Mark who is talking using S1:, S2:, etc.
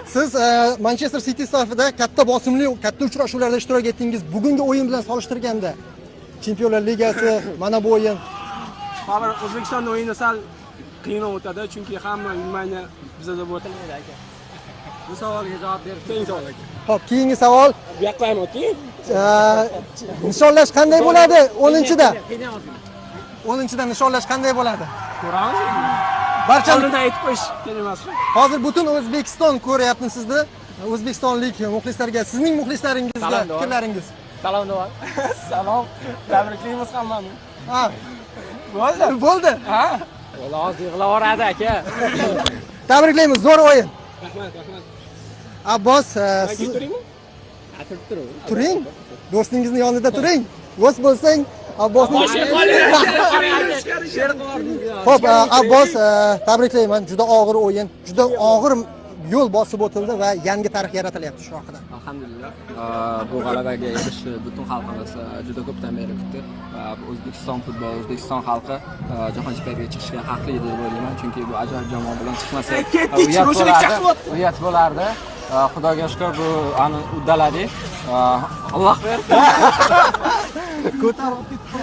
S1: Siz Manchester City safida katta bosimli, katta uchrashuvlarda ishtirok etdingiz. Bugungi o'yin bilan solishtirganda Chempionlar Ligasi mana bu o'yin.
S2: Hozir O'zbekistonning o'yini sal qiyinroq o'tadi, chunki hamma nimaga bizda deb o'tilmaydi aka. Bu savolga javob berib keyin savol aka.
S1: Xo'p, keyingi savol.
S2: Bu yoqqa ham o'ting.
S1: Nishonlash qanday bo'ladi 10-da? 10-da nishonlash qanday bo'ladi?
S2: Ko'ramiz.
S1: Barchani
S2: aytib qo'yish kerak emasmi?
S1: hozir butun O'zbekiston ko'ryapti sizni. O'zbekistonlik muxlislarga, sizning muxlislaringizga fikrlaringiz.
S2: Salom deyman. Salom. Tabriklaymiz hammani.
S1: Ha,
S2: Bo'ldi.
S1: bo'ldi.
S2: Ha? Bola hozir yig'lavoradi aka.
S1: Tabriklaymiz, zo'r o'yin.
S2: Rahmat, rahmat.
S1: Abbos, siz
S2: Turingmi? Turib.
S1: turing. Do'stingizni yonida turing. Do'st bo'lsang, Abbosni Xo'p, Abbos, tabriklayman. Juda og'ir o'yin, juda og'ir yo'l bosib o'tildi va yangi tarix yaratilyapti shu haqida.
S3: Alhamdulillah. Bu g'alabaga erishishni butun xalqimiz juda ko'pdan beri kutdi va O'zbekiston futboli, O'zbekiston xalqi jahon chempionatiga chiqishga haqli deb o'ylayman, chunki bu ajoyib jamoa bilan chiqmasak uyat bo'lardi. Xudoga shukr, bu uddaladik. Alloh bersin.
S1: Ko'tarib ketdi.